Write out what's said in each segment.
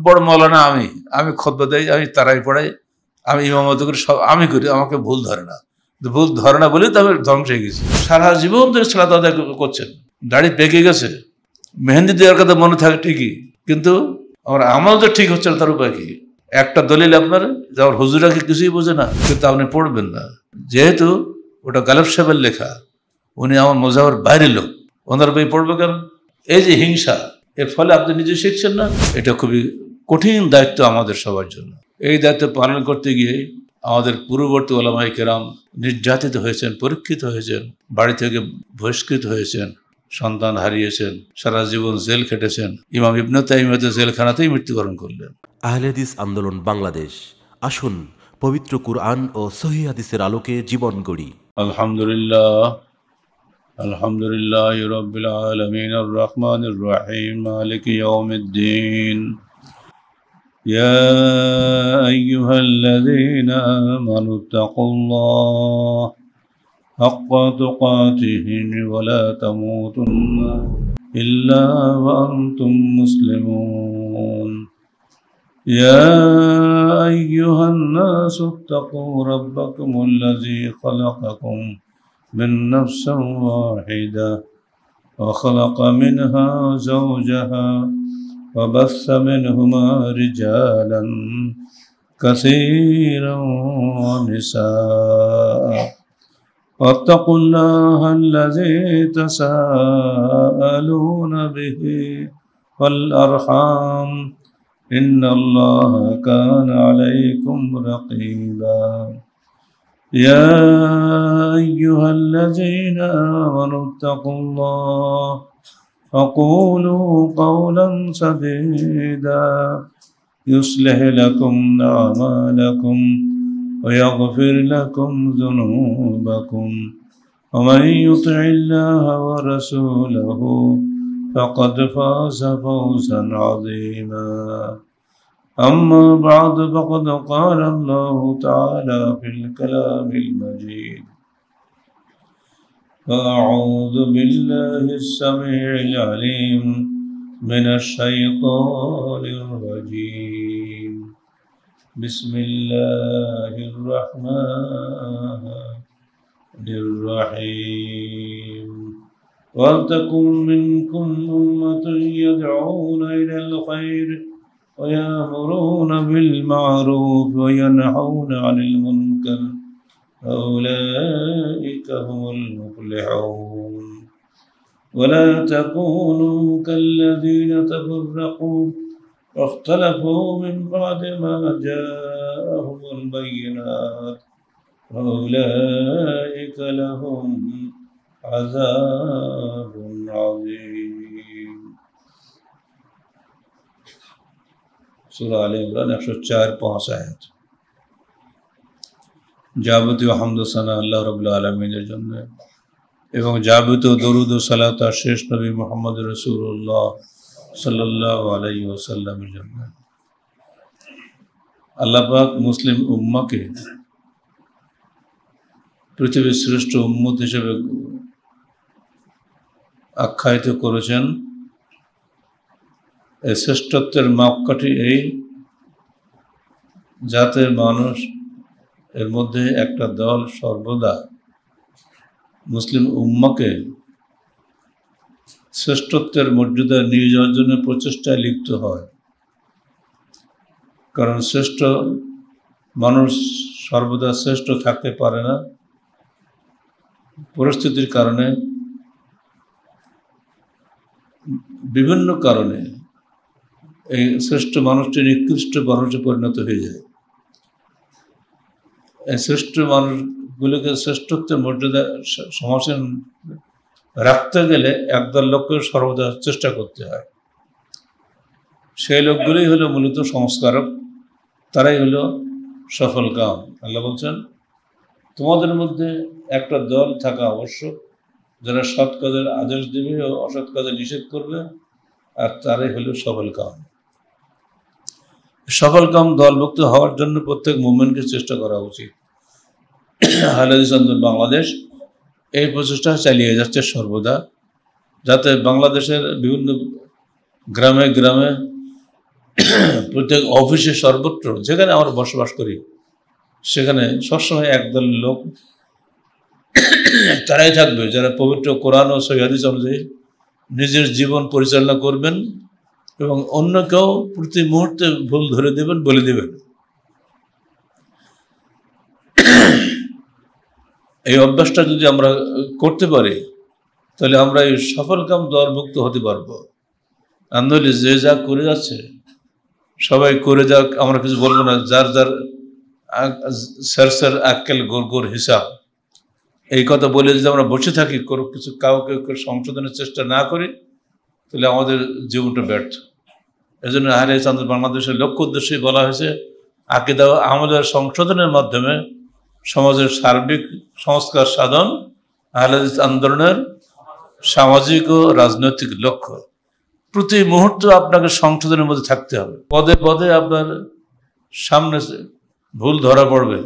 বড় মৌলানা আমি, আমি খুতবা দেই, আমি তারাই পড়াই, আমি ইমামতি করি, সব আমি করি, আমাকে ভুল ধরে না। ভুল ধরে না বলেই তো আমি ধ্বংস হয়ে গেছি। সারা জীবন ধরে সালাত আদায় করছেন, দাড়ি পেকে গেছে, মেহেন্দি দেওয়ার কথা মনে থাকে ঠিকই, কিন্তু আমার আমল তো ঠিক হচ্ছে না, তার উপায় কি? একটা দলিল আপনার যেমন হুজুরা কি কিছুই বোঝে না, কিন্তু আপনি পড়বেন না, যেহেতু ওটা গালেব সাহেবের লেখা, উনি আমার মজাবের বাইরে লোক, ওনার বই পড়বে কেন? এই যে হিংসা, এর ফলে আপনি নিজে শিখছেন না। এটা খুবই কঠিন দায়িত্ব আমাদের সবার জন্য। এই দায়িত্ব পালন করতে গিয়ে আমাদের পূর্ববর্তী ওলামায়ে কেরাম নির্যাতিত হয়েছেন, পরীক্ষিত হয়েছেন, বাড়ি থেকে বহিষ্কৃত হয়েছেন, সন্তান হারিয়েছেন, সারা জীবন জেল খেটেছেন। ইমাম ইবনে তাইমিয়া জেলখানাতেই মৃত্যুবরণ করলেন। আহলে হাদিস আন্দোলন বাংলাদেশ, আসুন পবিত্র কুরআন ও সহিহ হাদিসের আলোকে জীবন গড়ি। আলহামদুলিল্লাহ, আলহামদুলিল্লাহি রাব্বিল আলামিন, আর রহমানির রহিম, মালিকি ইয়াউমিদ্দিন। ইয়া আইয়ুহাল্লাযীনা আমানু তাকুল্লাহ হাক্কা তুকাতিহি ওয়া লা তামুতুন্না ইল্লা ওয়া আনতুম মুসলিমুন। ইয়া আইয়ুহান নাসু ইত্তাকু রাব্বাকুমুল্লাযী খালাকাকুম من نفس واحدة وخلق منها زوجها وبث منهما رجالا كثيرا ونساء واتقوا الله الذي تساءلون به والأرحام إن الله كان عليكم رقيبا. يا أيها الذين آمنوا اتقوا الله وقولوا قولا سديدا يصلح لكم أعمالكم ويغفر لكم ذنوبكم ومن يطع الله ورسوله فقد فاز فوزا عظيما. أما بعد فقد قال الله تعالى في الكلام المجيد: أعوذ بالله السميع العليم من الشيطان الرجيم. بسم الله الرحمن الرحيم. ولتكن منكم أمة يدعون إلى الخير ويأمرون بالمعروف وينهون عن المنكر أولئك هم المفلحون. ولا تكونوا كالذين تفرقوا واختلفوا من بعد ما جاءهم البينات أولئك لهم عذاب عظيم. সূরা আলে ইমরান 104-5 আয়াত। যাবতীয় হামদ ও সানা আল্লাহ রাব্বুল আলামিনের জন্য এবং যাবতীয় দরুদ ও সালাত আর শেষ নবী মুহাম্মদ রাসূলুল্লাহ সাল্লাল্লাহু আলাইহি ওয়াসাল্লামের জন্য। আল্লাহ পাক মুসলিম উম্মাহকে পৃথিবীর শ্রেষ্ঠ উম্মত হিসেবে আখ্যায়িত করেছেন। এই শ্রেষ্ঠত্বের মাপকাঠি এই জাতের মানুষ, এর মধ্যে একটা দল সর্বদা মুসলিম উম্মাকে শ্রেষ্ঠত্বের মর্যাদা নিয়ে যাওয়ার জন্য প্রচেষ্টায় লিপ্ত হয়। কারণ শ্রেষ্ঠ মানুষ সর্বদা শ্রেষ্ঠ থাকতে পারে না, পরিস্থিতির কারণে, বিভিন্ন কারণে এই শ্রেষ্ঠ মানুষটি নিকৃষ্ট মানুষে পরিণত হয়ে যায়। এই শ্রেষ্ঠ মানুষগুলোকে শ্রেষ্ঠত্বের মর্যাদা সমাসীন রাখতে গেলে একদল লোককে সর্বদা চেষ্টা করতে হয়। সেই লোকগুলোই হলো মূলত সংস্কারক, তারাই হলো সফল কাম। আল্লাহ বলছেন, তোমাদের মধ্যে একটা দল থাকা আবশ্যক যারা সৎ কাজের আদেশ দেবে ও অসৎ কাজে নিষেধ করবে, আর তারাই হলো সফল কাম। সফল কাম দলভুক্ত হওয়ার জন্য প্রত্যেক মুমিনকে চেষ্টা করা উচিত। আহলে হাদিস আন্দোলন বাংলাদেশ এই প্রচেষ্টা চালিয়ে যাচ্ছে সর্বদা, যাতে বাংলাদেশের বিভিন্ন গ্রামে গ্রামে প্রত্যেক অফিসে সর্বত্র যেখানে আমরা বসবাস করি সেখানে সবসময় একদল লোক তারাই থাকবে যারা পবিত্র কোরআন ও সহিহ হাদিস অনুযায়ী নিজের জীবন পরিচালনা করবেন এবং অন্যকেও প্রতি মুহূর্তে ভুল ধরে দেবেন, বলে দেবেন। এই অভ্যাসটা যদি আমরা করতে পারি তাহলে আমরা এই সফলকাম দরভুক্ত হতে পারবো। আন্দোলন যে যা করে যাচ্ছে সবাই করে যাক, আমরা কিছু বলবো না। যার যার স্যার আক্কেল গোর গোর হিসাব, এই কথা বলে যদি আমরা বসে থাকি, কিছু কাউকে সংশোধনের চেষ্টা না করি, তাহলে আমাদের জীবনটা ব্যর্থ। এই জন্য আহলে হাদিস আন্দোলন বাংলাদেশের লক্ষ্য উদ্দেশ্যে বলা হয়েছে আকীদা ও আমলের সংশোধনের মাধ্যমে সমাজের সার্বিক সংস্কার সাধন আহলে হাদিস আন্দোলনের সামাজিক ও রাজনৈতিক লক্ষ্য। প্রতি মুহূর্তে আপনাকে সংশোধনের মধ্যে থাকতে হবে। পদে পদে আপনার সামনে ভুল ধরা পড়বে,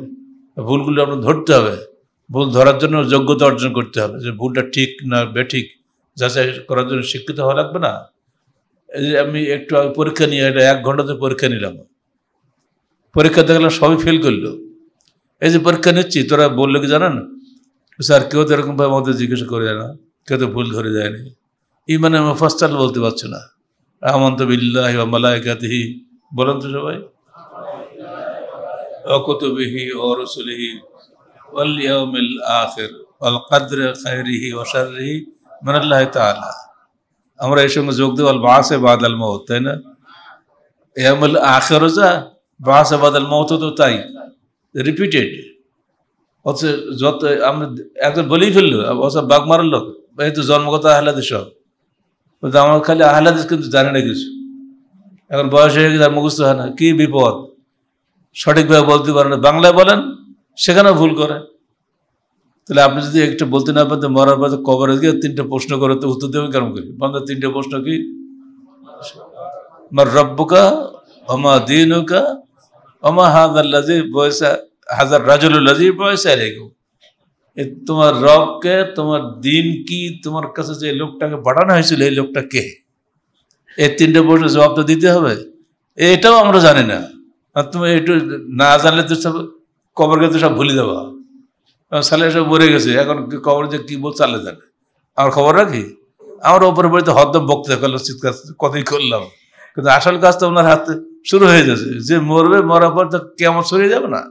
ভুলগুলো আপনার ধরতে হবে। ভুল ধরার জন্য যোগ্যতা অর্জন করতে হবে, যে ভুলটা ঠিক না বেঠিক যাচাই করার জন্য শিক্ষিত হওয়া লাগবে না। এই যে আমি একটু আগে পরীক্ষা নিয়ে, এটা 1 ঘন্টাতে পরীক্ষা নিলাম, পরীক্ষা দেখলাম সবই ফেল করলো। এই যে পরীক্ষা নিচ্ছি, তোরা বললো কি জানেন স্যার, কেউ তো এরকমভাবে আমাদের জিজ্ঞাসা করে যায় না, কেউ তো ভুল ধরে যায়নি। ইমানে মুফাসসাল বলতে পারছে না, আমানতু বিল্লাহি ওয়া মালাইকাতিহি বলেন তো সবাই, ওয়া কুতুবিহি ওয়া রুসুলিহি ওয়াল ইয়াউমিল আখির ওয়াল কদরি খাইরিহি ওয়া শাররিহি মিনাল্লাহি তাআলা। আমরা এই সঙ্গে যোগ দেব আল বাসে বাদাল মউত, তাই না? ইয়াউমুল আখির যা বাসে বাদাল মউত, তো তাই রিপিটেড। অথচ যত আমরা একজন বলেই ফেললো, অথচ বাঘ মারার লোক, এই তো জন্মগত আহলে হাদিস সব, কিন্তু আমার খালি আহলে হাদিস কিন্তু জানে না কিছু। এখন বয়স হয়ে গেছে, আর মুখস্থ হয় না, কি বিপদ! সঠিকভাবে বলতে পারে না, বাংলায় বলেন সেখানেও ভুল করে। তাহলে আপনি যদি একটা বলতে না পারেন, মরার পর কবরে গিয়ে 3টে প্রশ্ন করে, তো উত্তর দেবেন কেমন করি? বাংলা 3টে প্রশ্ন কি? মার রব্বুকা ওমা দীনুকা ওমা হাযাল্লাযী বুইসা হাযার রাজুলুল্লাযী বুইসা আলাইকুম। তোমার রবকে, তোমার দিন কি, তোমার কাছে যে লোকটাকে পাঠানো হয়েছিল এই লোকটা কে? এই 3টে প্রশ্নের জবাব তো দিতে হবে। এটাও আমরা জানি না। আর তুমি একটু না জানলে তো সব কবর গেছে সব ভুলে দেওয়া। সালে সব মরে গেছে, এখন কবর যে কি বল চালে জানে, আমার খবর রাখি? আমার ওপরে বাড়িতে হরদম বক্তৃতা করলাম, চিৎকার কতই করলাম, কিন্তু আসল কাজ তো ওনার হাতে শুরু হয়ে যাচ্ছে। যে মরবে, মরার পর তো কিয়ামত শুরু হয়ে যাবে না?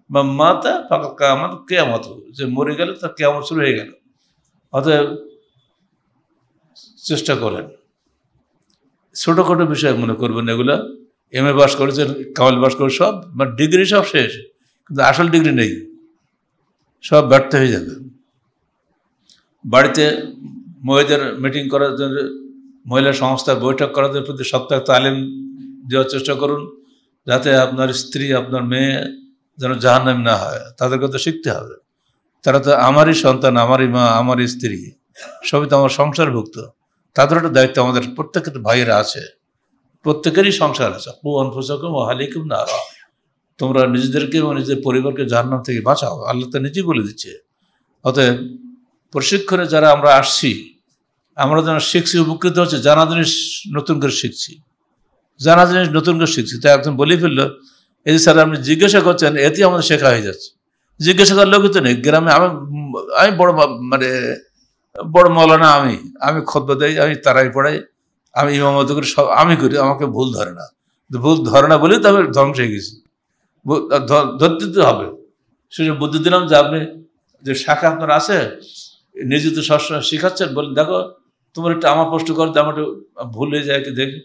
বা মাতা ফাঁকা কামত কিয়ামত, যে মরে গেলে তার কিয়ামত শুরু হয়ে গেল। অতএব চেষ্টা করেন, ছোটোখাটো বিষয় মনে করবেন এগুলা। MA পাস করেছেন, কামাল পাস করে সব, মানে ডিগ্রি সব শেষ, কিন্তু আসল ডিগ্রি নেই, সব ব্যর্থ হয়ে যাবে। বাড়িতে মহিলাদের মিটিং করার জন্য, মহিলা সংস্থার বৈঠক করার জন্য প্রতি সপ্তাহে তালিম দেওয়ার চেষ্টা করুন, যাতে আপনার স্ত্রী, আপনার মেয়ে যেন জাহান্নামী না হয়। তাদেরকে তো শিখতে হবে, তারা তো আমারই সন্তান, আমারই মা, আমারই স্ত্রী, সবই তো আমার সংসারভুক্ত। তাদের একটা দায়িত্ব আমাদের প্রত্যেকের ভাইয়েরা আছে, প্রত্যেকেরই সংসার আছে। ও আনফুসাকুম ওয়া আহলিকুম নারা, তোমরা নিজেদেরকে এবং নিজের পরিবারকে জাহান্নাম থেকে বাঁচাও, আল্লাহ তা নিজেই বলে দিচ্ছে। অতএব প্রশিক্ষণে যারা আমরা আসছি, আমরা যেন শিখছি, উপকৃত হচ্ছে, জানা জিনিস নতুন করে শিখছি, জানা জিনিস নতুন করে শিখছি। তাই একজন বলে ফেললো, এই যে স্যার আপনি জিজ্ঞাসা করছেন, এতেই আমাদের শেখা হয়ে যাচ্ছে। জিজ্ঞাসা করার লোকই তো নেই গ্রামে। আমি বড়, মানে বড় মৌলানা, আমি খুতবা দেই, আমি তারাই পড়াই, আমি ইমামতি করি, সব আমি করি, আমাকে ভুল ধরে না। ভুল ধরে না বলেই তো আমি ধ্বংস হয়ে গেছি। ধরতে তো হবে। সেটা বুদ্ধি দিলাম যে আপনি যে শাখা আপনার আছে, নিজে তো সবসময় শিখাচ্ছেন, বলে দেখো তোমার একটু আমার প্রশ্ন করো, আমার একটু ভুল হয়ে যায় কি দেখি,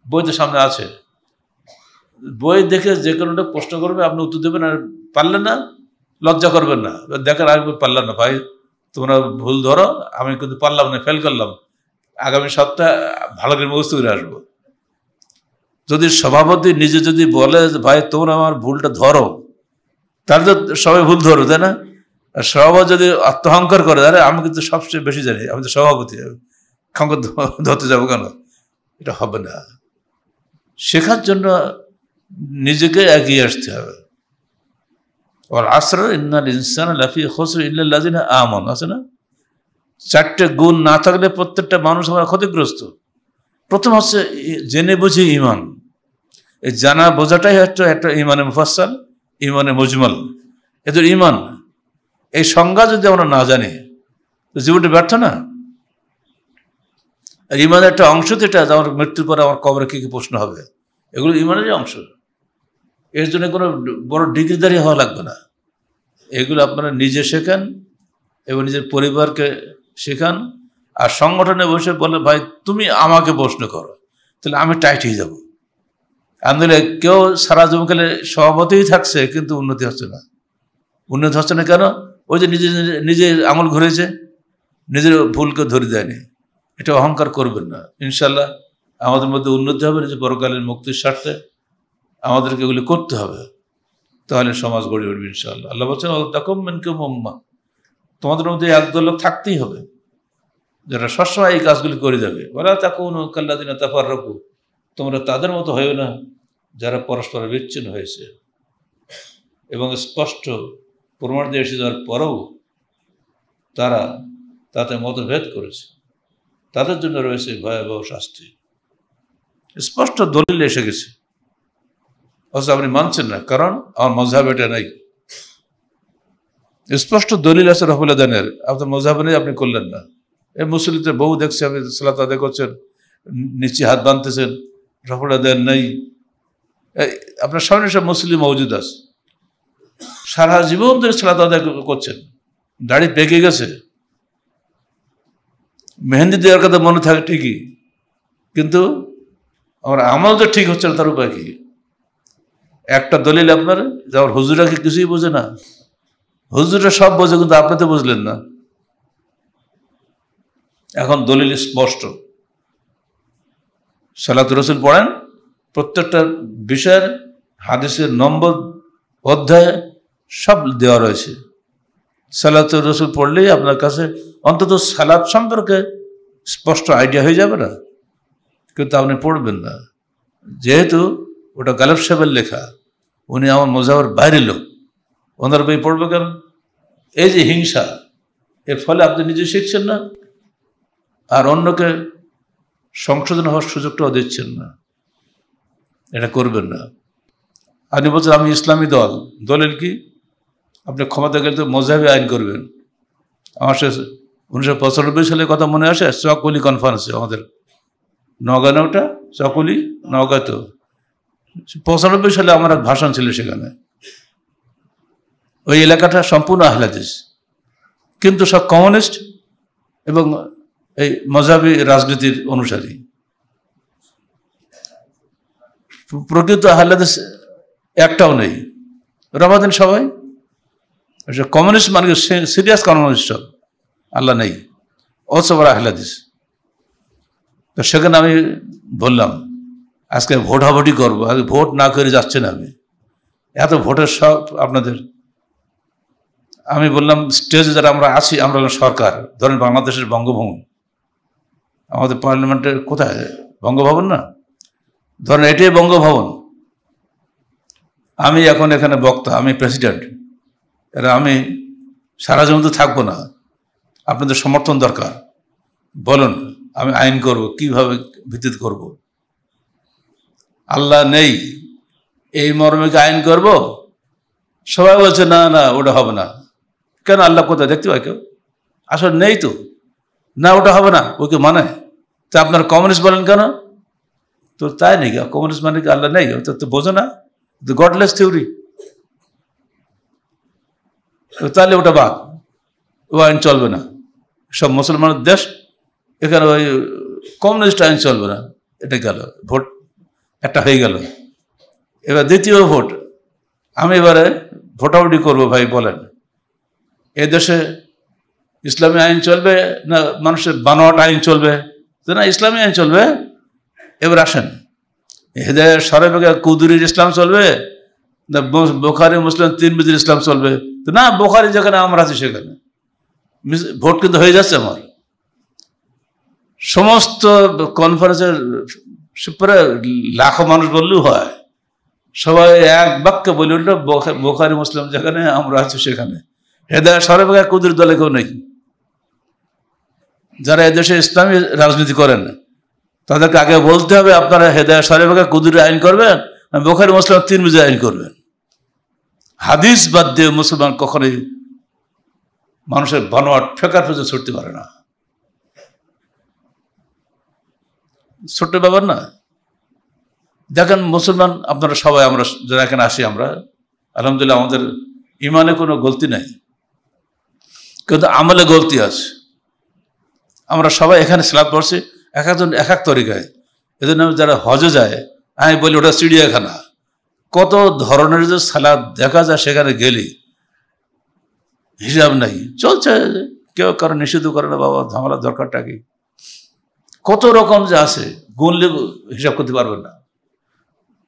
বই তো সামনে আছে, বই দেখে যে কোনোটা প্রশ্ন করবে আপনি উত্তর দেবেন। আর পারলেন না, লজ্জা করবেন না, দেখার আগে পারলাম না ভাই, তোমরা ভুল ধরো, আমি কিন্তু পারলাম না, ফেল করলাম, আগামী সপ্তাহে ভালো করে মুখস্থ করে আসবো। যদি সভাপতি নিজে যদি বলে ভাই তোমরা আমার ভুলটা ধরো, তাহলে তো সবাই ভুল ধরো, তাই না? আর সভাপতি যদি আত্মহংকার করে, আরে আমি কিন্তু সবচেয়ে বেশি জানি, আমি তো সভাপতি, ক্ষমতা ধরতে যাবো কেন? এটা হবে না। শেখার জন্য নিজেকে এগিয়ে আসতে হবে। আর আসর ইন্নাল ইনসানা লাফি খুসর ইল্লা আল্লাযিনা আমানু, আছে না? 4টে গুণ না থাকলে প্রত্যেকটা মানুষ আমরা ক্ষতিগ্রস্ত। প্রথম হচ্ছে জেনে বুঝে ঈমান, এই জানা বোঝাটাই হচ্ছে একটা ইমানে মুফাসসাল, ইমানে মুজমাল। এদের ইমান এই সংজ্ঞা যদি আমরা না জানি তো জীবনটা ব্যর্থ না। আর ইমানের একটা অংশ তো এটা, আমার মৃত্যুর পরে আমার কবরে কি কি প্রশ্ন হবে, এগুলো ইমানেরই অংশ। এর জন্য কোনো বড় ডিগ্রিধারী হওয়া লাগবে না। এগুলো আপনারা নিজে শেখান এবং নিজের পরিবারকে শেখান। আর সংগঠনে বসে বলে, ভাই তুমি আমাকে প্রশ্ন করো, তাহলে আমি টাইট হয়ে যাবো। আন্দোলনে কেউ সারা জীবনকালে সভাপতিই থাকছে কিন্তু উন্নতি হচ্ছে না। উন্নতি হচ্ছে না কেন? ওই যে নিজে আঙুল ঘুরেছে, নিজের ভুলকে ধরে দেয়নি। এটা অহংকার করবেন না। ইনশাল্লাহ আমাদের মধ্যে উন্নতি হবে, নিজের পরকালের মুক্তির স্বার্থে আমাদেরকে এগুলি করতে হবে, তাহলে সমাজ গড়ে উঠবে ইনশাআল্লাহ। আল্লাহ বলছেন, তাকুম মিনকুম উম্মাহ, তোমাদের মধ্যে একদল লোক থাকতেই হবে যারা সবসময় এই কাজগুলি করে যাবে। ওয়ালা তাকুনু কাল্লাযিনা তাফাররাকু, তোমরা তাদের মতো হয়েও না যারা পরস্পর বিচ্ছিন্ন হয়েছে এবং স্পষ্ট প্রমাণ দিয়ে এসে যাওয়ার পরেও তারা তাতে মতভেদ করেছে। তাদের জন্য রয়েছে ভয়াবহ শাস্তি। স্পষ্ট দলিল এসে গেছে, অথচ আপনি মানছেন না, কারণ আমার মযহাব এটা নাই। স্পষ্ট দলিল আছে রফুল আদানের, আপনার মযহাব নেই, আপনি করলেন না। এই মুসলিমদের বহু দেখছি, আপনি সালাত আদায় করছেন, নিচে হাত বাঁধতেছেন, রফুল আদান নেই। আপনার সামনে সব মুসলিম মওজুদ আছে, সারা জীবন ধরে সালাত আদায় করছেন, দাড়ি পেকে গেছে, মেহেন্দি দেওয়ার কথা মনে থাকে ঠিকই, কিন্তু আমার আমল তো ঠিক হচ্ছে না। তার উপায় কি? একটা দলিল আপনার, যেমন হুজুরা কি কিছুই বোঝে না? হুজুরা সব বোঝে, কিন্তু আপনি তো বুঝলেন না। এখন দলিল স্পষ্ট, সালাতুর রাসূল পড়েন, প্রত্যেকটা বিষয়ের হাদিসের নম্বর, অধ্যায় সব দেওয়া রয়েছে। সালাতুর রাসূল পড়লেই আপনার কাছে অন্তত সালাত সম্পর্কে স্পষ্ট আইডিয়া হয়ে যাবে না, কিন্তু আপনি পড়বেন না, যেহেতু ওটা গালেব সাহেবের লেখা, উনি আমার মযহাবের বাইরে লোক, ওনার বই পড়বে কেন? এই যে হিংসা, এর ফলে আপনি নিজে শিখছেন না, আর অন্যকে সংশোধন হওয়ার সুযোগটাও দিচ্ছেন না। এটা করবেন না। আপনি বলছেন আমি ইসলামী দল, দলের কি? আপনি ক্ষমতা গেলে তো মযহাবি আইন করবেন। আমার সে 1995 সালের কথা মনে আসে, চকলি কনফারেন্সে, আমাদের নওগাঁ, ওটা চকলি নওগাঁ, তো 95 সালে আমার এক ভাষণ ছিল সেখানে। ওই এলাকাটা সম্পূর্ণ আহলে হাদিস, কিন্তু সব কমিউনিস্ট এবং এই মযহাবি রাজনীতির অনুসারী। প্রকৃত আহলে হাদিস একটাও নেই, রবাদিন সবাই কমিউনিস্ট, মানে সিরিয়াস কমিউনিস্ট, আল্লাহ নেই, অসবর আহলে হাদিস। তো সেখানে আমি বললাম, আজকে ভোটাভুটি করবো, আজকে ভোট না করে যাচ্ছে না। আমি এত ভোটের সব আপনাদের, আমি বললাম স্টেজে যারা আমরা আছি, আমরা সরকার, ধরেন বাংলাদেশের বঙ্গভবন, আমাদের পার্লামেন্টের কোথায় বঙ্গভবন না, ধরেন এটাই বঙ্গভবন, আমি এখন এখানে বক্তা, আমি প্রেসিডেন্ট, এরা আমি সারা জীবন তো থাকবো না, আপনাদের সমর্থন দরকার, বলুন আমি আইন করব, কিভাবে ভিত্তিতে করব? আল্লাহ নেই এই মর্মে আইন করব? সবাই বলছে না না ওটা হবে না। কেন? আল্লাহ কোথায় দেখতে পাই কেউ? আসলে নেই তো, না ওটা হবে না, ওকে মানে। তা আপনার কমিউনিস্ট বলেন কেন? তো তাই নাকি কমিউনিস্ট মানে কি আল্লাহ নেই? তো বোঝো না, গডলেস থিওরি। তাহলে ওটা বাদ, ও আইন চলবে না। সব মুসলমানের দেশ, এখানে ওই কমিউনিস্ট আইন চলবে না। এটা গেল, ভোট একটা হয়ে গেল। এবার দ্বিতীয় ভোট, আমি এবারে ভোটাভুটি করবো, ভাই বলেন এ দেশে ইসলামী আইন চলবে না মানুষের বানোয়াট আইন চলবে? না, ইসলামী আইন চলবে। এবার আসেন, হেদায়েত সরাবেগে কুদুরির ইসলাম চলবে না বুখারী মুসলিম তিরমিজির ইসলাম চলবে? তো না, বুখারী যেখানে আমরা আছি সেখানে। ভোট কিন্তু হয়ে যাচ্ছে আমার। সমস্ত কনফারেন্সের পরে লাখো মানুষ বললেও হয়, সবাই এক বাক্যে বলে উঠল বুখারী মুসলিম যেখানে আমরা আছি সেখানে। হেদায়েত সরাবেগে কুদুরির দলে কেউ নেই। যারা এদেশে ইসলামী রাজনীতি করেন তাদেরকে আগে বলতে হবে আপনারা হেদায়েত সরাবেগে কুদুরি আইন করবেন বুখারী মুসলিম তিরমিজি আইন করবেন। হাদিস বাদ দিয়ে মুসলমান কখনোই মানুষের বানোয়াট ফেকার পেছনে ছুটতে পারে না। ছোট্ট ব্যাপার না। দেখেন মুসলমান আপনারা সবাই, আমরা যারা এখানে আসি, আমরা আলহামদুলিল্লাহ আমাদের ইমানে কোনো গলতি নাই, কিন্তু আমলে গলতি আছে। আমরা সবাই এখানে সালাত পড়ছি, এক একজন এক এক তরিকায়। এজন্য যারা হজে যায়, আমি বলি ওটা চিড়িয়াখানা। কত ধরনের যে সালাত দেখা যায় সেখানে গেলি হিসাব নাই, চলছে। কেউ কারো নিষিদ্ধ করে না, বাবা ঝামেলার দরকারটা কি। কত রকম যে আছে, গুনলে হিসাব করতে পারবেন না।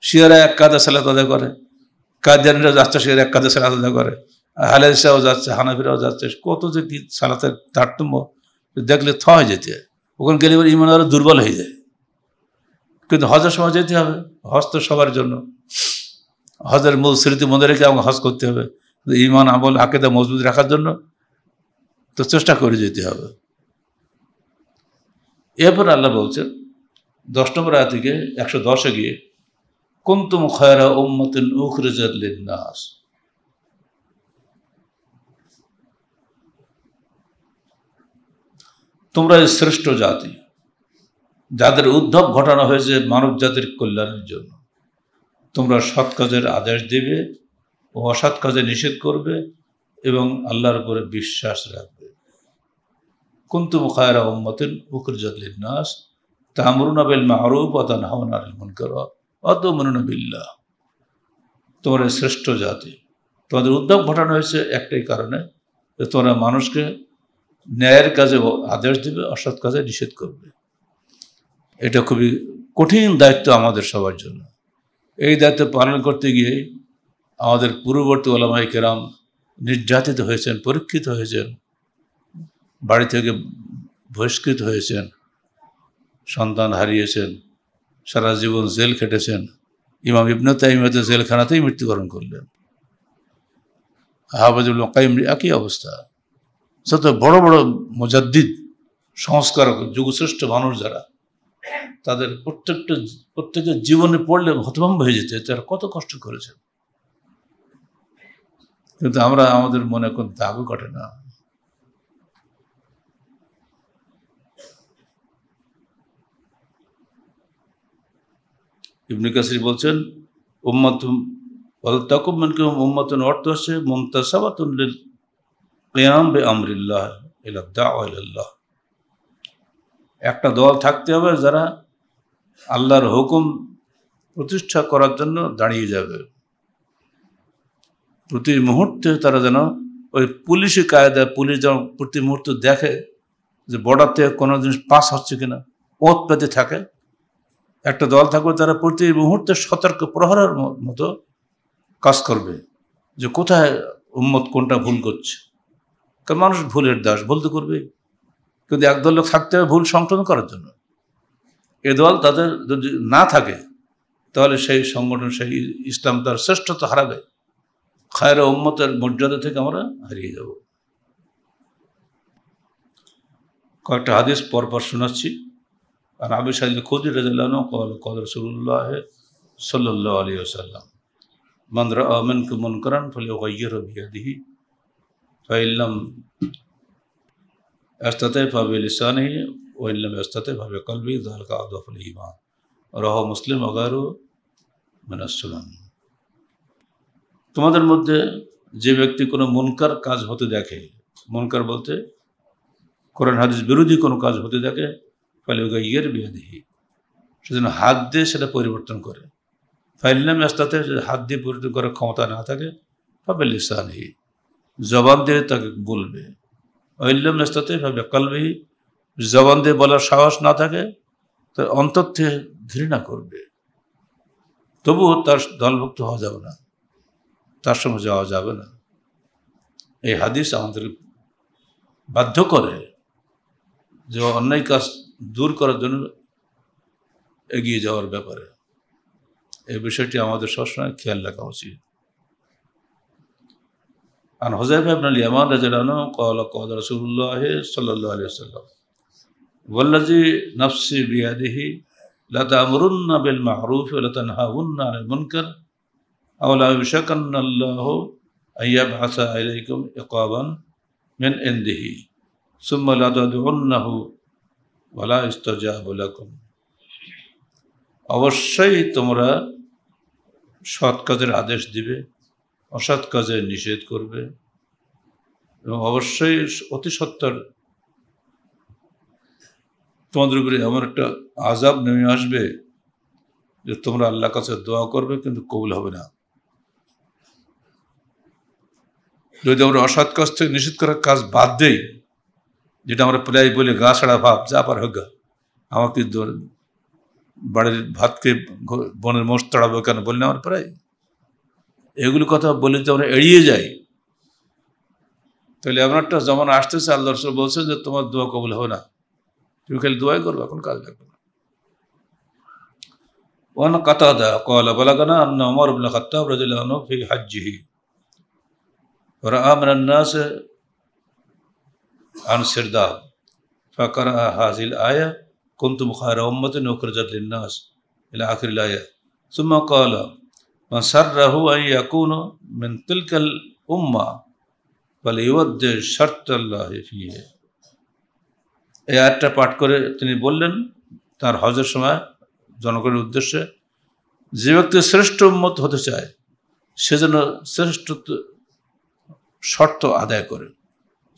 শিয়ারা এক কাদা সালাত আদায় করে, কাদিয়ানিরা যাচ্ছে শিয়ারা এক কাদা সালাত আদায় করে, হালাইসাও যাচ্ছে, হানাফিরাও যাচ্ছে। কত যে কি সালাতের তারতম্য দেখলে থ হয়ে যেতে হয়। ওখানে গেলে এবার ইমান আরো দুর্বল হয়ে যায়। কিন্তু হজের সময় যেতে হবে, হজ তো সবার জন্য। হজের মূল স্মৃতি মনে রেখে আমাকে হজ করতে হবে। ইমান আমল আকিদা মজবুত রাখার জন্য তো চেষ্টা করে যেতে হবে। এরপর আল্লাহ বলছেন 10 নম্বর আয়াত থেকে 110-এ গিয়ে, কুনতুম খায়রা উম্মাতিন উখরিজাত লিন-নাস, তোমরা শ্রেষ্ঠ জাতি, যাদের উদ্ভব ঘটানো হয়েছে মানব জাতির কল্যাণের জন্য। তোমরা সৎ কাজের আদেশ দিবে ও অসৎ কাজে নিষেধ করবে এবং আল্লাহর উপরে বিশ্বাস রাখবে। কুনতুম খায়রা উম্মাতিন উখরিজাত লিন-নাস তা'মুরুনা বিল মা'রুফ ওয়া তানহাউনা আনিল মুনকার ওয়া তু'মিনুনা বিল্লাহ। তোমরা শ্রেষ্ঠ জাতি, তোমাদের উদ্ভব ঘটানো হয়েছে একটাই কারণে, যে তোমরা মানুষকে ন্যায়ের কাজে আদেশ দিবে, অসৎ কাজে নিষেধ করবে। এটা খুবই কঠিন দায়িত্ব আমাদের সবার জন্য। এই দায়িত্ব পালন করতে গিয়ে আমাদের পূর্ববর্তী ওলামায়ে কেরাম নির্যাতিত হয়েছেন, পরীক্ষিত হয়েছেন, বাড়ি থেকে বহিষ্কৃত হয়েছেন, সন্তান হারিয়েছেন, সারা জীবন জেল খেটেছেন। ইমাম ইবনে তাইমিয়া জেলখানাতেই মৃত্যুবরণ করলেন। হাফেজুল কাইম একই অবস্থা। যত বড় বড় মুজাদ্দিদ, সংস্কারক, যুগশ্রেষ্ঠ মানুষ যারা, তাদের প্রত্যেকের জীবনে পড়লে হতভম্ব হয়ে যেতে, তারা কত কষ্ট করেছেন। কিন্তু আমরা, আমাদের মনে কোন দাগও কাটে না। ইবনে কাসির বলছেন, উম্মাতুন ওয়ালতাকুম মিনকুম উম্মাতুন, অর্থ হচ্ছে মুনতাসাবাতুন লিল কিয়াম বিআমরিল্লাহ ইলা দাওয়া ইলাল্লাহ। একটা দল থাকতে হবে যারা আল্লাহর হুকুম প্রতিষ্ঠা করার জন্য দাঁড়িয়ে যাবে। প্রতি মুহূর্তে তারা যেন ওই পুলিশি কায়দায়, পুলিশ যেন প্রতি মুহূর্তে দেখে যে বর্ডার থেকে কোনো জিনিস পাস হচ্ছে কিনা, ওত পেতে থাকে। একটা দল থাকবে তারা প্রতি মুহূর্তে সতর্ক প্রহরের মতো কাজ করবে যে কোথায় উম্মত কোনটা ভুল করছে। কারণ মানুষ ভুলের দাস, বলতে করবে। কিন্তু একদল লোক থাকতে হবে ভুল সংশোধন করার জন্য। এ দল তাদের যদি না থাকে, তাহলে সেই সংগঠন, সেই ইসলাম তার শ্রেষ্ঠত্ব হারাবে। খায়রা উম্মতের মর্যাদা থেকে আমরা হারিয়ে যাব। কয়েকটা হাদিস পরপর শোনাচ্ছি। আর আবু সাঈদ খুদরি রাদিয়াল্লাহু আনহু قال قال رسول الله صلى الله عليه وسلم من رأى منكم منكرا فليغيره بيده فإن لم يستطع فبلسانه وإن لم يستطع فبقلبه ذلك أضعف الإيمان رواه মুসলিম وغيره من السنن। তোমাদের মধ্যে যে ব্যক্তি কোনো মুনকার কাজ হতে দেখে, মুনকার বলতে কোরআন হাদিস বিরোধী কোনো কাজ হতে দেখে, ফালিউগাইয়ির বিয়াদিহি, সেজন্য হাত দিয়ে সেটা পরিবর্তন করে। ফাইল্লাম ইস্তাতি, হাত দিয়ে পরিবর্তন করার ক্ষমতা না থাকে, ফাবিলিসানিহি, জবান দিয়ে তাকে বলবে। ওয়াইল্লাম ইস্তাতি ফাবিকলবিহি, জবান দিয়ে বলার সাহস না থাকে, তার অন্তর থেকে ঘৃণা করবে। তবুও তার দলভুক্ত হওয়া যাবে না, তার সঙ্গে যাওয়া যাবে না। এই হাদিস আমাদের বাধ্য করে যে অন্যায় কাজ দূর করার জন্য এগিয়ে যাওয়ার ব্যাপারে। এই বিষয়টি আমাদের সবসময় খেয়াল রাখা উচিত। আন হুযায়ফা ইবনে আল-ইয়ামান রাদিয়াল্লাহু আনহু قال قال رسول الله صلى الله عليه وسلم والذي نفسي بيده লা তা'মুরুন্না বিল মা'রুফ ওয়া লা তানহাউন্না আনিল মুনকার আও লা ইউশাকান্না আল্লাহু আইয়াবআসা ইলাইকুম ইকাবান মিন ইনদিহি সুম্মা লা তাদউন্নাহু ওয়া লা ইস্তাজাবু লাকুম। অবশ্যই তোমরা সৎ কাজের আদেশ দিবে, অসৎ কাজের নিষেধ করবে, এবং অবশ্যই অতি সত্বর তোমাদের উপরে এমন একটা আযাব নেমে আসবে যে তোমরা আল্লাহর কাছে দোয়া করবে কিন্তু কবুল হবে না। যদি আমরা অসৎ কাজ থেকে নিষেধ করার কাজ বাদ দেই, যেটা আমরা প্রায় বলি গা ছাড়া ভাব, যা পার হোক গা, আমাকে বাড়ির ভাতকে বনের মোষ তাড়াবো কেন বলি না আমরা প্রায়, এগুলো কথা বলে যে আমরা এড়িয়ে যাই, তাহলে এমন একটা জমানা আসতেছে আল্লাহ রাসূল বলছেন যে তোমার দোয়া কবুল হবে না, তুমি খালি দোয়াই করবে, এখন কাজ লাগবে না। ওয়ান কাতাদা ক্বালা বালাগানা আন্না উমর ইবনে খাত্তাব রাদিয়াল্লাহু আনহু ফি হাজ্জিহি ওয়া রাআ মিনান নাস আন সিরদাব ফাকারা হাযিল আয়া কুনতুম খায়রা উম্মাতিন উখরিজাত লিন-নাস ইলা আখিরিল আয়া সুম্মা ক্বালা মান সাররাহু আন ইয়াকুনা মিন তিলকাল উম্মাহ ফালিউদ্দি শারতাল্লাহি ফিহি। এই আয়াতটা পাঠ করে তিনি বললেন তার হজের সময় জনগণের উদ্দেশ্যে, যে ব্যক্তি শ্রেষ্ঠ উম্মত হতে চায় সে যেন শ্রেষ্ঠত্ব শর্ত আদায় করে।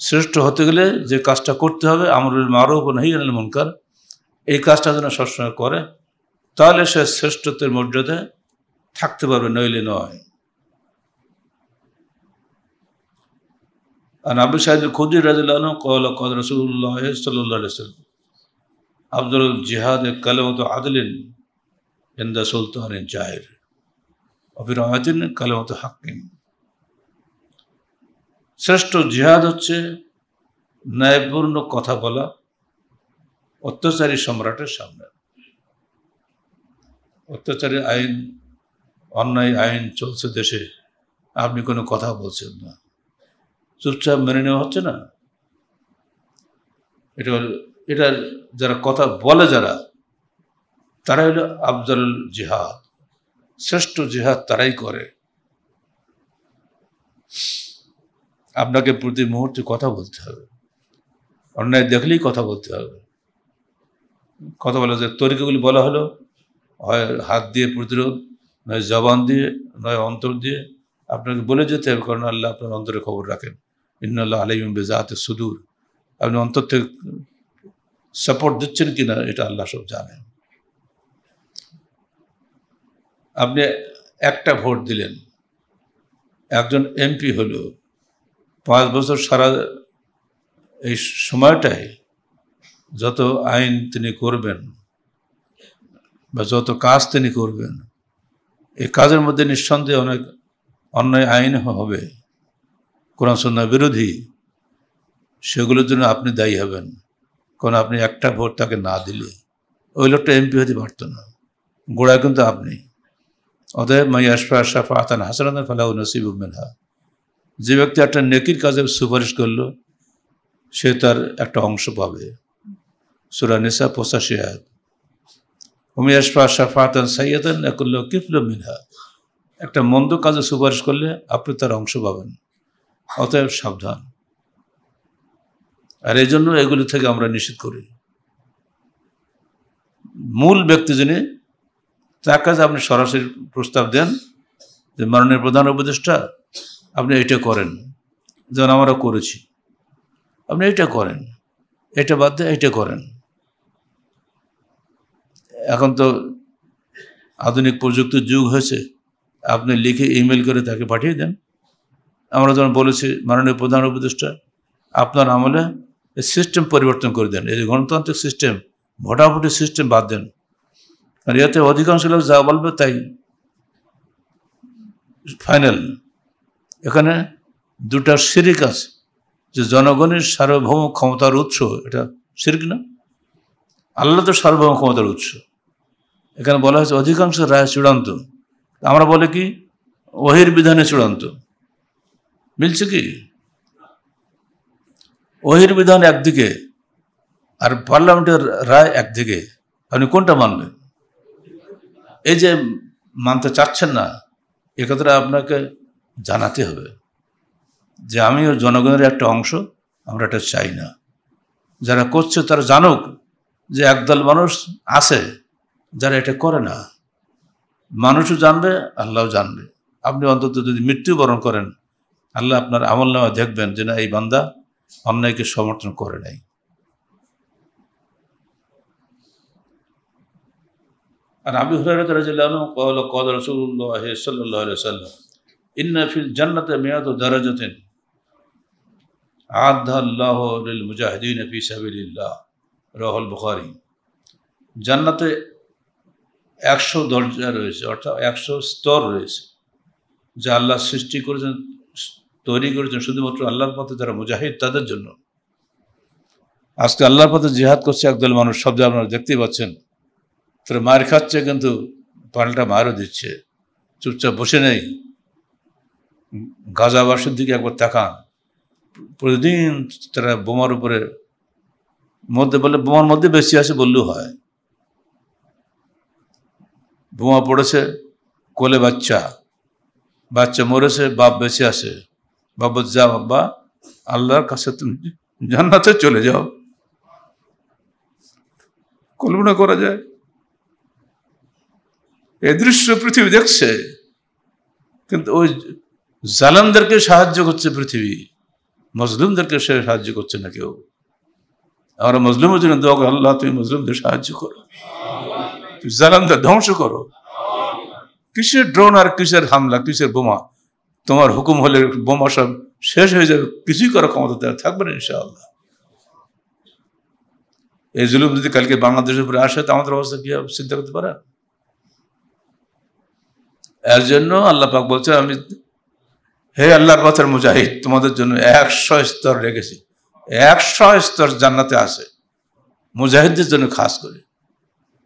শ্রেষ্ঠ হতে গেলে যে কাজটা করতে হবে, আমরুল মারুফ ওয়া নাহয়ি আনিল মুনকার, এই কাজটা যেন সবসময় করে, তাহলে সে শ্রেষ্ঠত্বের মর্যাদায় থাকতে পারবে, নইলে নয়। আর আবু সাঈদ আল-খুদরি রাদিয়াল্লাহু আনহু ক্বালা ক্বালা রাসূলুল্লাহ সাল্লাল্লাহু আলাইহি ওয়াসাল্লাম আফদালুল জিহাদ কালিমাতু আদলিন ইনদা সুলতানিন জাইর ওয়া ফি রাওয়ায়াতিন কালিমাতু হাক্কিন। শ্রেষ্ঠ জিহাদ হচ্ছে ন্যায়পূর্ণ কথা বলা অত্যাচারী সম্রাটের সামনে। অত্যাচারী আইন, অন্যায় আইন চলছে দেশে, আপনি কোনো কথা বলছেন না, চুপচাপ মেনে নেওয়া হচ্ছে না, এটা যারা কথা বলে যারা, তারা হলো আফজালুল জিহাদ, শ্রেষ্ঠ জিহাদ তারাই করে। আপনাকে প্রতি মুহূর্তে কথা বলতে হবে, অন্যায় দেখলেই কথা বলতে হবে। কথা বলা যে তরিকাগুলি বলা হলো, হয় হাত দিয়ে প্রতিরোধ, নয় জবান দিয়ে, নয় অন্তর দিয়ে। আপনাকে বলে যেতে হবে, কারণ আল্লাহ আপনার অন্তরে খবর রাখেন। ইন্নাল্লাহ আলিমুম বিযাতি সুদূর, আপনি অন্তর থেকে সাপোর্ট দিচ্ছেন কিনা এটা আল্লাহ সব জানেন। আপনি একটা ভোট দিলেন, একজন এমপি হলো, 5 বছর সারা এই সময়টায় যত আইন তিনি করবেন বা যত কাজ তিনি করবেন, এই কাজের মধ্যে নিঃসন্দেহে অনেক অন্যায় আইন হবে, কোরআন সুন্নাহ বিরোধী, সেগুলোর জন্য আপনি দায়ী হবেন। কারণ আপনি একটা ভোট তাকে না দিলে ওই লোকটা এমপি হতে পারত না, গোড়ায় কিন্তু আপনি। অতএব মান ইয়াশফা শাফাআতান হাসানাতান ফালাহু নসীবুম মিনহা, যে ব্যক্তি একটা নেকির কাজের সুপারিশ করলো সে তার একটা অংশ পাবে। সূরা নিসা 85 আয়াত। ওয়া মান ইয়াশফা শাফাআতান সাইয়্যাতান ইয়াকুল লাহু কিফলুম মিনহা, একটা মন্দ কাজে সুপারিশ করলে আপনি তার অংশ পাবেন। অতএব সাবধান। আর এই জন্য এগুলি থেকে আমরা নিষেধ করি। মূল ব্যক্তি যিনি, তার কাছে আপনি সরাসরি প্রস্তাব দেন যে মাননীয় প্রধান উপদেষ্টা আপনি এটা করেন, যেমন আমরা করেছি, আপনি এটা করেন, এটা বাদ দিয়ে এটা করেন। এখন তো আধুনিক প্রযুক্তির যুগ হয়েছে, আপনি লিখে ইমেল করে তাকে পাঠিয়ে দেন। আমরা যেমন বলেছি মাননীয় প্রধান উপদেষ্টা আপনার আমলে এই সিস্টেম পরিবর্তন করে দেন, এই যে গণতান্ত্রিক সিস্টেম, ভোটাভুটি সিস্টেম বাদ দেন। আর এতে অধিকাংশ লোক যা বলবে তাই ফাইনাল। এখানে দুটা শিরক আছে, যে জনগণের সার্বভৌম ক্ষমতার উৎস, এটা শিরক না? আল্লাহ তো সার্বভৌম ক্ষমতার উৎস। এখানে বলা হয়েছে অধিকাংশ রায় চূড়ান্ত, আমরা বলে কি ওহির বিধানে চূড়ান্ত। মিলছে কি? ওহির বিধান একদিকে আর পার্লামেন্টের রায় একদিকে, আপনি কোনটা মানবেন? এই যে মানতে চাচ্ছেন না, এ কথাটা আপনাকে জানাতে হবে যে আমিও জনগণের একটা অংশ, আমরা এটা চাই না। যারা করছে তারা জানুক যে একদল মানুষ আছে যারা এটা করে না। মানুষও জানবে, আল্লাহও জানবে। আপনি অন্তত যদি মৃত্যুবরণ করেন, আল্লাহ আপনার আমলনামা দেখবেন যে না, এই বান্দা অন্যায়কে সমর্থন করে নাই। আর আবু হুরায়রা রাদিয়াল্লাহু আনহু قال قال رسول الله صلى الله عليه وسلم ان في الجنه 100 درجه আ'আদাহা আল্লাহু লিল মুজাহিদিন ফি সাবিলিল্লাহ, রাওয়াহুল বুখারী। জান্নাতে 100 দরজা রয়েছে, অর্থাৎ 100 স্তর রয়েছে, যা আল্লাহ সৃষ্টি করেছেন, তৈরি করেছেন শুধুমাত্র আল্লাহর পথে যারা মুজাহিদ তাদের জন্য। আজকে আল্লাহর পথে জিহাদ করছে একদল মানুষ, শব্দ আপনারা দেখতেই পাচ্ছেন। তারা মার খাচ্ছে, কিন্তু পাল্টা মারও দিচ্ছে, চুপচাপ বসে নেই। গাজাবাসীর দিকে একবার তাকান, প্রতিদিন তারা বোমার উপরে মধ্যে বলে বোমার মধ্যে বেশি আছে বললেও হয়। বোমা পড়েছে, কোলে বাচ্চা, বাচ্চা মরেছে, বাপ বেঁচে আছে। বাবা, যা বাবা, আল্লাহর কাছে তুমি জান্নাতে চলে যাও। কল্পনা করা যায়? এই দৃশ্য পৃথিবী দেখছে, কিন্তু ওই জালেমদেরকে সাহায্য করছে পৃথিবী, মজলুমদেরকে সে সাহায্য করছে না কেউ। আমরা মজলুমের জন্য দোয়া করি, আল্লাহ তুমি মজলুমদের সাহায্য করো, তুমি জালেমদের ধ্বংস করো। কিসের ড্রোন আর কিসের হামলা, কিসের বোমা? তোমার হুকুম হলে বোমা সব শেষ হয়ে যাবে, কিছুই করার ক্ষমতা দেওয়া থাকবে না ইনশাআল্লাহ। এই জুলুম যদি কালকে বাংলাদেশের উপরে আসে, তো আমাদের অবস্থা কি হবে চিন্তা করতে পারে? এর জন্য আল্লাহ পাক বলছে, আমি হে আল্লাহর পথের মুজাহিদ, তোমাদের জন্য 100 স্তর রেখেছি। 100 স্তর জান্নাতে আছে মুজাহিদদের জন্য খাস করে।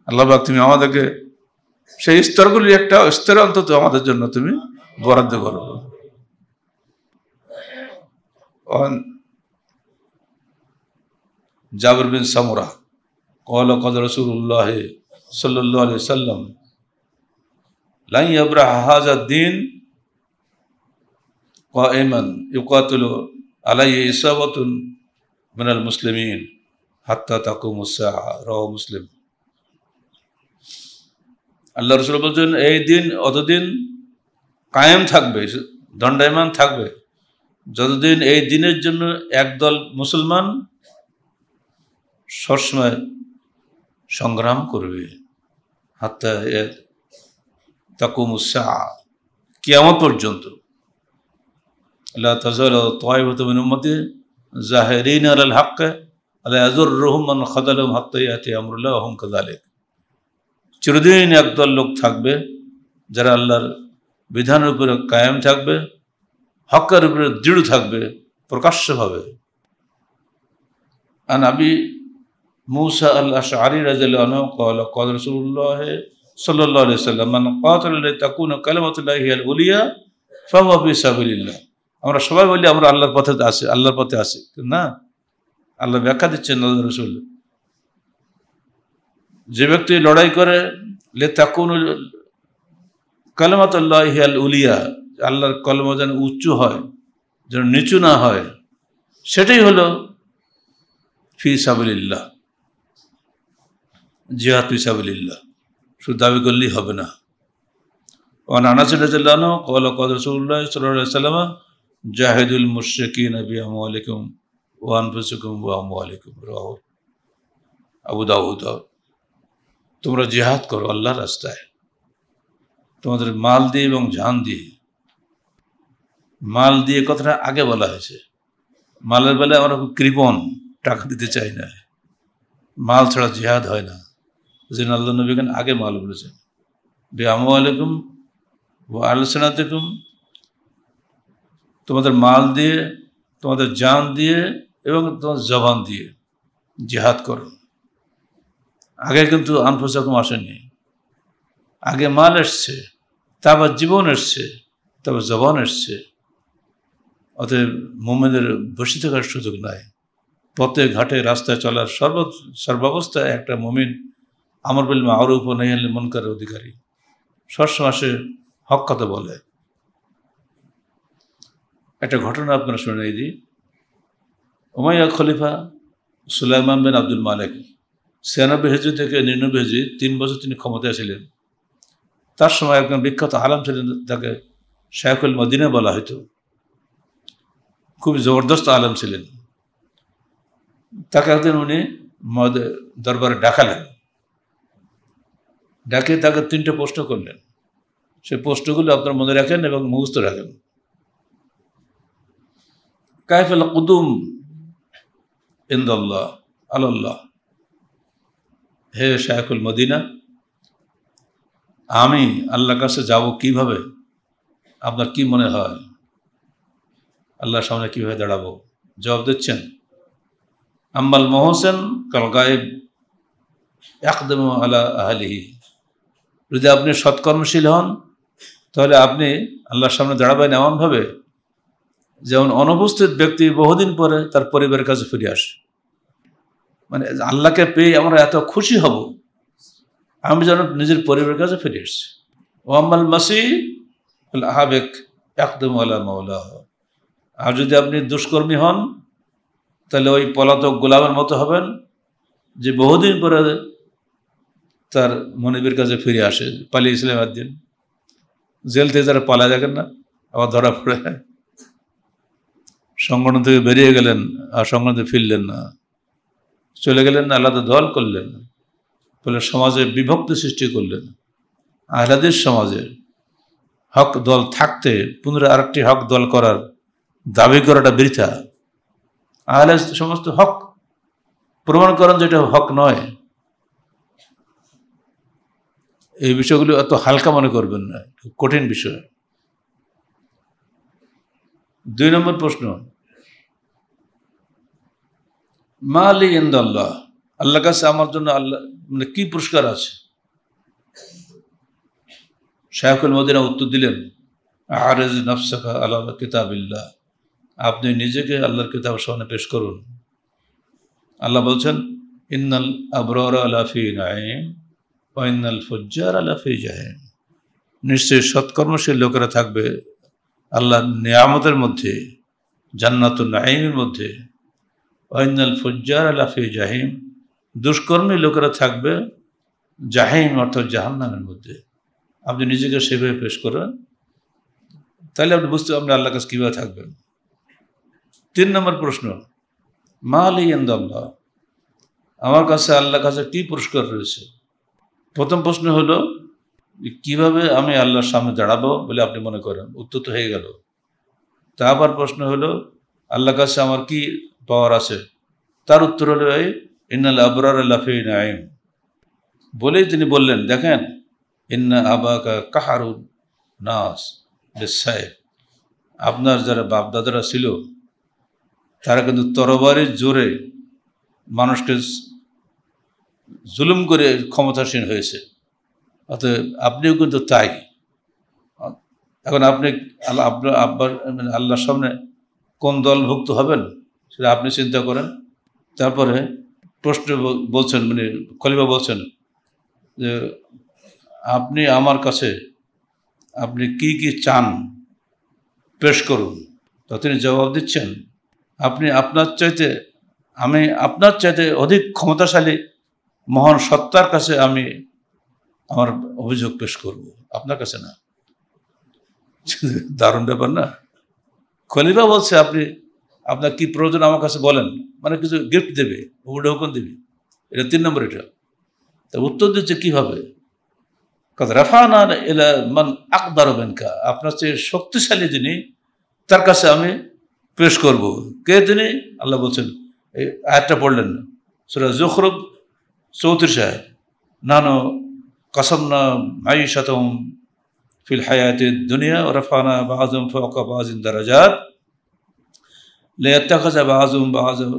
আল্লাহ পাক তুমি আমাদেরকে সেই স্তরগুলি একটা স্তর অন্তত আমাদের জন্য তুমি বরাদ্দ করো। জাবির বিন সামুরা قال قال رسول الله صلى الله عليه وسلم لن يبرح هذا الدين قائما يقاتل عليه إصابة من المسلمين حتى تقوم الساعة, رواه মুসলিম। আল্লাহ রাসূল বলছেন, এই দিন অতদিন কায়েম থাকবে, দণ্ডায়মান থাকবে, যতদিন এই দিনের জন্য একদল মুসলমান সবসময় সংগ্রাম করবে। হাত্তা তাকুমুস সাআ, কিয়ামত পর্যন্ত। লা তাযালু তায়িফাতুম মিন উম্মতি যাহিরিনা আলাল হক লা ইয়াযুররুহুম মান খাযালাহুম হাত্তা ইয়াতি আমরুল্লাহ ওয়া হুম কাযালিক। চিরদিন একদল লোক থাকবে যারা আল্লাহর বিধানের উপরে কায়েম থাকবে, হকের উপরে দৃঢ় থাকবে প্রকাশ্যভাবে। আন আবি মুসা আল-আশআরী রাদিয়াল্লাহু আনহু قال قال رسول الله صلى الله عليه وسلم من قاتل لتكون كلمة الله هي العليا فهو في سبيل الله। আমরা সবাই বলি আমরা আল্লাহর পথে আছি, আল্লাহর পথে আছি, না, আল্লাহ ব্যাখ্যা দিচ্ছেন আল্লাহ রাসূল, যে ব্যক্তি লড়াই করে লিতাকুনু কালিমাতুল্লাহি হিয়াল উলিয়া, আল্লাহর কলমা যেন উচ্চ হয়, যেন নিচু না হয়, সেটাই হলো ফি সাবিলিল্লাহ, জিহাদ ফি সাবিলিল্লাহ। শুধু দাবি করলেই হবে না। ওয়ান আনাস রাদিয়াল্লাহু আনহু قال قال رسول الله صلى الله عليه وسلم جاهدوا المشركين بأموالكم وأنفسكم وأموالكم, রাওয়াহু আবু দাউদ। তোমরা জিহাদ করো আল্লাহর রাস্তায়, তোমাদের মাল দিয়ে এবং জান দিয়ে। মাল দিয়ে কথাটা আগে বলা হয়েছে। মালের বেলায় আমরা খুব কৃপণ, টাকা দিতে চাই না, মাল ছাড়া জিহাদ হয় না। যেন আল্লাহ নবী আগে মাল বলেছেন, বিআমওয়ালিকুম ওয়া আলসিনাতিকুম, তোমাদের মাল দিয়ে, তোমাদের জান দিয়ে এবং তোমাদের জবান দিয়ে জিহাদ করো। আগে কিন্তু আনফুসাকুম আসেনি, আগে মাল এসছে, তারপর জীবন এসছে, তারপর জবান এসছে। অতএব মুমিনের বসে থাকার সুযোগ নাই। পথে ঘাটে রাস্তায় চলার সর্বাবস্থায় একটা মুমিন আমর বিল মারুফ ওয়া নাহি আনিল মুনকারের অধিকারী। সবসময় সে হক কথা বলে। একটা ঘটনা আপনারা শুনে এই যে উমাইয়া খলিফা সুলাইমান বিন আব্দুল মালিক 96 হিজরি থেকে 99 হিজরি 3 বছর তিনি ক্ষমতায় ছিলেন। তার সময় একজন বিখ্যাত আলেম ছিলেন, তাকে শায়খুল মদিনা বলা হতো। খুব জবরদস্ত আলেম ছিলেন। তাকে একদিন উনি দরবারে ডাকালেন, ডাকে তাকে 3টে প্রশ্ন করলেন। সেই প্রশ্নগুলো আপনার মনে রাখেন এবং মুখস্থ রাখেন। কাইফাল কুদুম ইনদাল্লাহ আলাল্লাহ, হে শায়খুল মদিনা, আমি আল্লাহর কাছে যাব কিভাবে? আপনার কি মনে হয় আল্লাহর সামনে কিভাবে দাঁড়াবো? জবাব দিচ্ছেন, আম্মাল মোহসেন কাল গায়েব ইয়াকদমু আলা আহলিহি, যদি আপনি সৎকর্মশীল হন তাহলে আপনি আল্লাহর সামনে দাঁড়াবেন এমনভাবে যেমন অনুপস্থিত ব্যক্তি বহুদিন পরে তার পরিবারের কাছে ফিরে আসে। মানে আল্লাহকে পেয়ে আমরা এত খুশি হব, আমি যেন নিজের পরিবারের কাছে ফিরে এসেছি। ওয়াম্মাল মাসি আহাবেক ইয়াকদমু আলা মাওলাহ, আর যদি আপনি দুষ্কর্মী হন তাহলে ওই পলাতক গোলামের মতো হবেন যে বহুদিন পরে তার মনিবের কাছে ফিরে আসে, পালিয়ে ইসলামের দিন। জেল থেকে যারা পালা দেখেন না, আবার ধরা পড়ে সংগঠন থেকে বেরিয়ে গেলেন আর সংগঠন ফিরলেন না, চলে গেলেন না, আলাদা দল করলেন, ফলে সমাজে বিভক্তি সৃষ্টি করলেন। আহলাদিস সমাজে হক দল থাকতে পুনরায় আরেকটি হক দল করার দাবি করাটা বৃথা। আহলে সমস্ত হক প্রমাণ করেন যেটা হক নয়। এই বিষয়গুলো এত হালকা মনে করবেন না, কঠিন বিষয়। 2 নম্বর প্রশ্ন, মালি ইনদাল্লাহ, আল্লাহর কাছে আমার জন্য আল্লাহ মানে কি পুরস্কার আছে? শায়খুল মদিনা উত্তর দিলেন, আরিজ নাফসাকা আলা কিতাবিল্লাহ, আপনি নিজেকে আল্লাহর কিতাবের সামনে পেশ করুন। আল্লাহ বলছেন, ইন্নাল আবরারা লাফি নাঈম ওয়া ইন্নাল ফুজ্জারা লাফি জাহিম, নিশ্চয়ই সৎকর্মশীল লোকেরা থাকবে আল্লাহর নিয়ামতের মধ্যে, জান্নাতুন নাঈমের মধ্যে। ওয়া ইন্নাল ফুজ্জারা লাফি জাহিম, দুষ্কর্মী লোকেরা থাকবে জাহিম অর্থাৎ জাহান্নামের মধ্যে। আপনি নিজেকে সেভাবে পেশ করেন, তাহলে আপনি বুঝতে আপনি আল্লাহর কাছে কীভাবে থাকবেন। 3 নম্বর প্রশ্ন, মালি ইনদাল্লাহ, আমার কাছে আল্লাহর কাছে কি পুরস্কার রয়েছে? প্রথম প্রশ্ন হলো কিভাবে আমি আল্লাহর সামনে দাঁড়াবো বলে আপনি মনে করেন, উত্তর তো হয়ে গেল। তারপর প্রশ্ন হলো আল্লাহর কাছে আমার কি পাওয়ার আছে? তার উত্তর হলো এই ইন্নাল আবরারা লাফি নাঈম, বলেই তিনি বললেন, দেখেন, ইন্না আবাকা কাহারুন নাস বিসাইফ, আপনার যারা বাপদাদারা ছিল তারা কিন্তু তরবারির জোরে মানুষকে জুলুম করে ক্ষমতাসীন হয়েছে, অতএব আপনিও কিন্তু তাই। এখন আপনি আপনার আব্বার আল্লাহর সামনে কোন দলভুক্ত হবেন সেটা আপনি চিন্তা করেন। তারপরে প্রশ্ন বলছেন, মানে খলিফা বলছেন যে আপনি আমার কাছে আপনি কি কি চান পেশ করুন। তো তিনি জবাব দিচ্ছেন, আমি আপনার চাইতে অধিক ক্ষমতাশালী মহান সত্তার কাছে আমি আমার অভিযোগ পেশ করব, আপনার কাছে না। দারুণ ব্যাপার না? খলিফা বলছে আপনার কি প্রয়োজন আমার কাছে বলেন, মানে কিছু গিফট দেবে, হুকুম দেবে। এটা 3 নম্বর। এটা তা উত্তর দিচ্ছে কিভাবে, রাফানা ইলা মান আকদার মিনকা, আপনার চেয়ে শক্তিশালী যিনি তার কাছে আমি পেশ করব। কে তিনি? আল্লাহ বলছেন, এই আয়াতটা পড়লেন না, সূরা যুখরুফ 34 আয়াত, নানু কাসামনা মাঈশাতাহুম ফিল হায়াতিদ দুনিয়া ওয়া রাফানা বা'যুহুম ফাওকা বা'যিন দারাজাত লিয়াত্তাখিযা বা'যুহুম বা'যান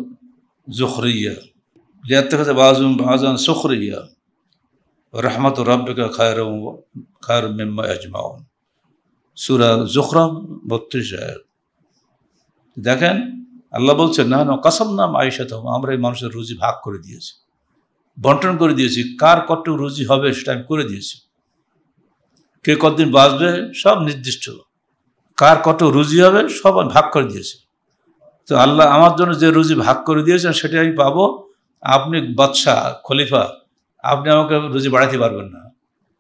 সুখরিয়া রাহমাতু রাব্বিকা খায়রুম মিম্মা ইয়াজমাউন, সূরা যুখরুফ 32 আয়াত। দেখেন, আল্লাহ বলছেন, না কাসামনা মাঈশাতাহুম, আমরা এই মানুষের রুজি ভাগ করে দিয়েছি, বন্টন করে দিয়েছি, কার কতটুকু রুজি হবে সেটা আমি করে দিয়েছি। কে কতদিন বাঁচবে সব নির্দিষ্ট, কার কত রুজি হবে সব ভাগ করে দিয়েছে। তো আল্লাহ আমার জন্য যে রুজি ভাগ করে দিয়েছেন সেটা আমি পাবো। আপনি বাদশাহ খলিফা, আপনি আমাকে রুজি বাড়াতে পারবেন না,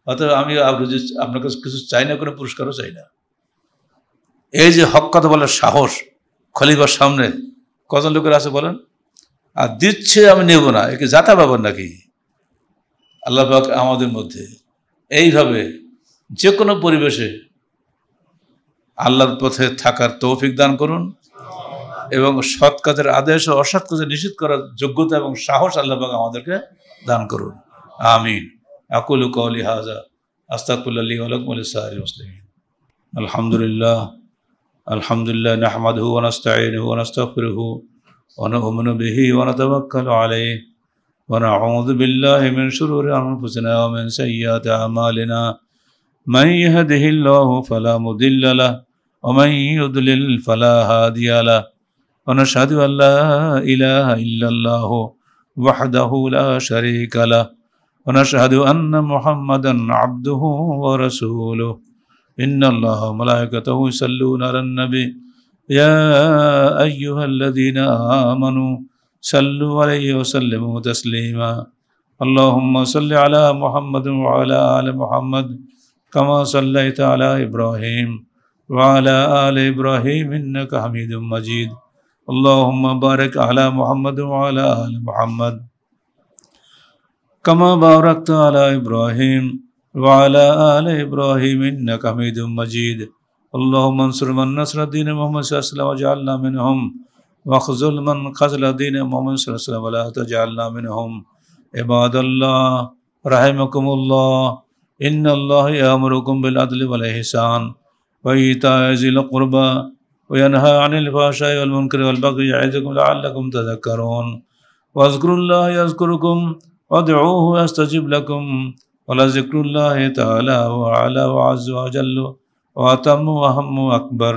অতএব আমি রুজি আপনার কাছে কিছু চাই না, কোনো পুরস্কারও চাই না। এই যে হক কথা বলার সাহস খলিফার সামনে কজন লোকের আছে বলেন? আর দিচ্ছে আমি নেব না, একে জাতা পাবেন নাকি? আল্লাহ পাক আমাদের মধ্যে এইভাবে যে কোনো পরিবেশে আল্লাহর পথে থাকার তৌফিক দান করুন এবং সৎ কাজের আদেশ ও অসৎ কাজে নিষেধ করার যোগ্যতা এবং সাহস আল্লাহ পাক আমাদেরকে দান করুন। আমিন। আকুলু কওলি হাযা আস্তাগফিরুল্লাহ লি ওয়া লাকুম ওয়া লিসাইরিল মুসলিমিন। আলহামদুলিল্লাহ নাহমাদুহু ওয়া নাস্তাঈনুহু ওয়া নাস্তাগফিরুহু ওয়া নু'মিনু বিহি ওয়া নাতাওয়াক্কালু আলাইহি ওয়া নাউযু বিল্লাহি মিন শুরুরি আনফুসিনা ওয়া মিন সাইয়্যাতি আ'মালিনা মান ইয়াহদিহিল্লাহু ফালা মুদিল্লা লাহু ওয়া মান ইউদ্লিল ফালা হাদিয়া লাহু ওয়া নাশহাদু আল লা ইলাহা ইল্লাল্লাহু ওয়াহদাহু লা শারীকা লাহু ওয়া নাশহাদু আন্না মুহাম্মাদান আবদুহু ওয়া রাসূলুহু। ইন্নাল্লাহা ওয়া মালাইকাতাহু ইউসাল্লুনা আলান নবী ইয়া আইয়ুহাল্লাযীনা আমানু সাল্লু আলাইহি ওয়া সাল্লিমু তাসলিমা। আল্লাহুম্মা সাল্লি আলা মুহাম্মাদিন ওয়া আলা আলি মুহাম্মাদ কামা সাল্লাইতা আলা ইব্রাহিম ওয়া আলা আলি ইব্রাহিম ইন্নাকা হামিদুম মাজিদ। আল্লাহুম্মা বারিক আলা মুহাম্মাদ ওয়া আলা আলি মুহাম্মাদ কামা বারাকতা আলা ইব্রাহিম ওয়া আলা আলি ইব্রাহিম ইন্নাকা হামিদুম মাজিদ। আল্লাহুম্মা আনসুর মান নাসারা দীন মুহাম্মদ সাল্লাল্লাহু আলাইহি ওয়া সাল্লাম ওয়াজআলনা মিনহুম ওয়াখযুল মান খাযালা দীন মুহাম্মদ সাল্লাল্লাহু আলাইহি ওয়া সাল্লাম ওয়া লা তাজআলনা মিনহুম। ইবাদাল্লাহ রাহিমাকুমুল্লাহ, ইন্নাল্লাহা ইয়া'মুরুকুম বিল আদলি ওয়াল ইহসান ওয়া ইতা'i যিল কুরবা ওয়া ইয়ানহা আনিল ফাহশাই ওয়াল মুনকারি ওয়াল বাগই ইয়া'iযুকুম লা'আল্লাকুম তাযাক্কারুন। ওয়াজকুরুল্লাহ ইয়াযকুরুকুম ওয়াদউহু ইয়াস্তাজিব লাকুম ওয়া লাযিকরুল্লাহি তাআলা ওয়া আ'লা ওয়া আ'যা ওয়া জাল্লা ওয়া আতাম্মু ওয়া আহাম্মু আকবার।